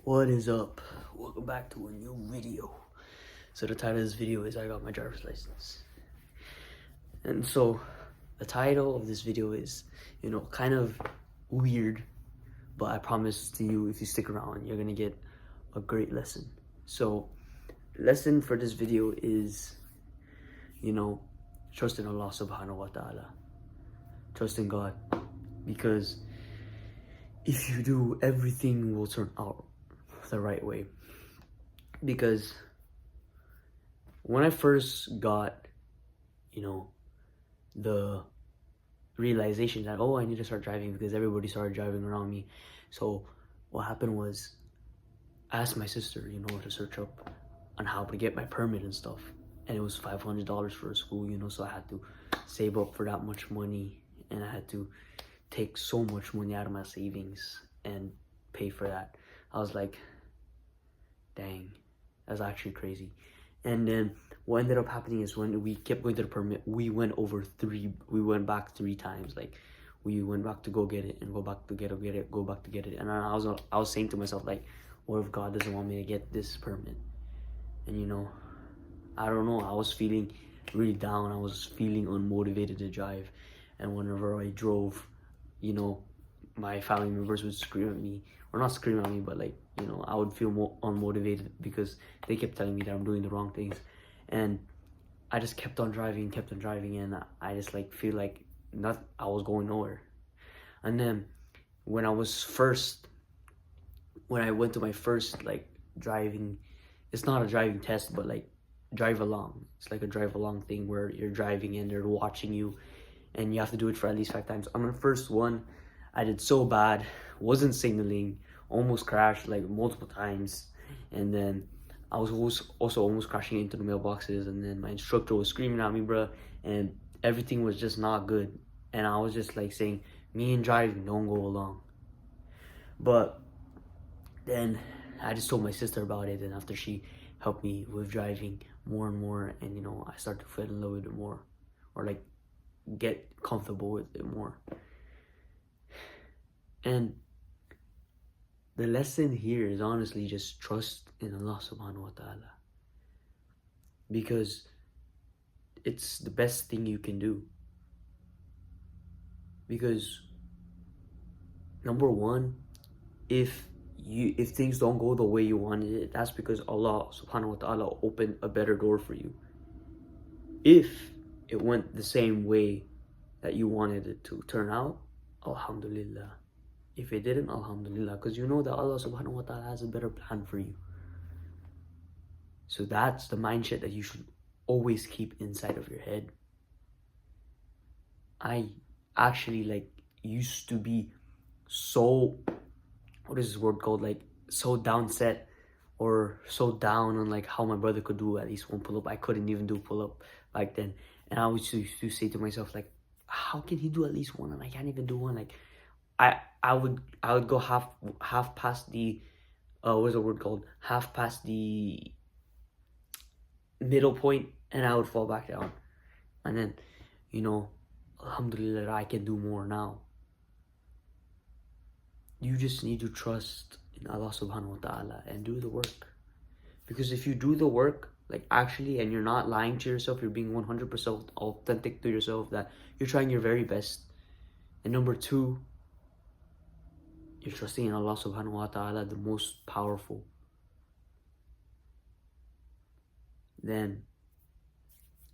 What is up? Welcome back to a new video. So the title of this video is I got my driver's license. And so the title of this video is, kind of weird, but I promise to you, if you stick around, you're gonna get a great lesson. So the lesson for this video is, trust in Allah subhanahu wa ta'ala. Trust in God. Because if you do, everything will turn out the right way. Because when I first got, the realization that, I need to start driving because everybody started driving around me. So what happened was I asked my sister, to search up on how to get my permit and stuff. And it was $500 for a school, so I had to save up for that much money. And I had to take so much money out of my savings and pay for that. I was like, dang, that's actually crazy. And then what ended up happening is when we kept going to the permit, we went back 3 times. Like, we went back to go get it and go back to get it, go back to get it. And I was saying to myself, like, what if God doesn't want me to get this permit? And I don't know, I was feeling really down. I was feeling unmotivated to drive. And whenever I drove, my family members would scream at me, or not scream at me, but like, I would feel more unmotivated because they kept telling me that I'm doing the wrong things. And I just kept on driving, and I just feel like I was going nowhere. And then when I went to my first driving, it's not a driving test, but drive along. It's like a drive along thing where you're driving and they're watching you, and you have to do it for at least 5 times. On the first one, I did so bad, wasn't signaling, almost crashed multiple times, and then I was also almost crashing into the mailboxes, and then my instructor was screaming at me, bro, and everything was just not good. And I was just saying, me and driving don't go along. But then I just told my sister about it, and after she helped me with driving more and more, and I started to feel a little bit more, or get comfortable with it more. And the lesson here is honestly just trust in Allah subhanahu wa ta'ala. Because it's the best thing you can do. Because number one, if things don't go the way you wanted it, that's because Allah subhanahu wa ta'ala opened a better door for you. If it went the same way that you wanted it to turn out, alhamdulillah. If it didn't, alhamdulillah, because you know that Allah subhanahu wa ta'ala has a better plan for you. So that's the mindset that you should always keep inside of your head. I actually used to be so, what is this word called, so downset, or so down on how my brother could do at least one pull-up. I couldn't even do pull-up back then. And I used to say to myself, how can he do at least one and I can't even do one? I would go half past the what is the word called? Half past the middle point, and I would fall back down. And then, alhamdulillah, I can do more now. You just need to trust in Allah subhanahu wa ta'ala and do the work. Because if you do the work, actually, and you're not lying to yourself, you're being 100% authentic to yourself, that you're trying your very best. And number 2, you're trusting in Allah subhanahu wa ta'ala, the most powerful. Then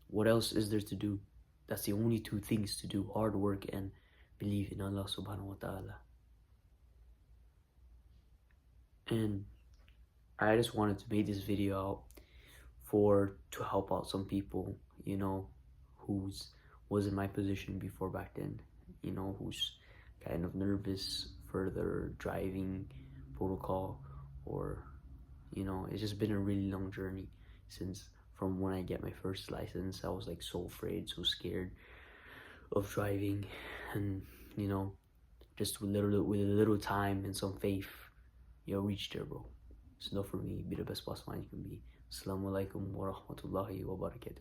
what else is there to do? That's the only 2 things to do: hard work and believe in Allah subhanahu wa ta'ala. And I just wanted to make this video out to help out some people, who's was in my position before back then, who's kind of nervous for their driving protocol, or it's just been a really long journey since from when I get my first license. I was so afraid, so scared of driving, and just with a little time and some faith, you'll reach there, bro. So for me, be the best boss man you can be. Assalamu alaikum wa rahmatullahi wa barakatuh.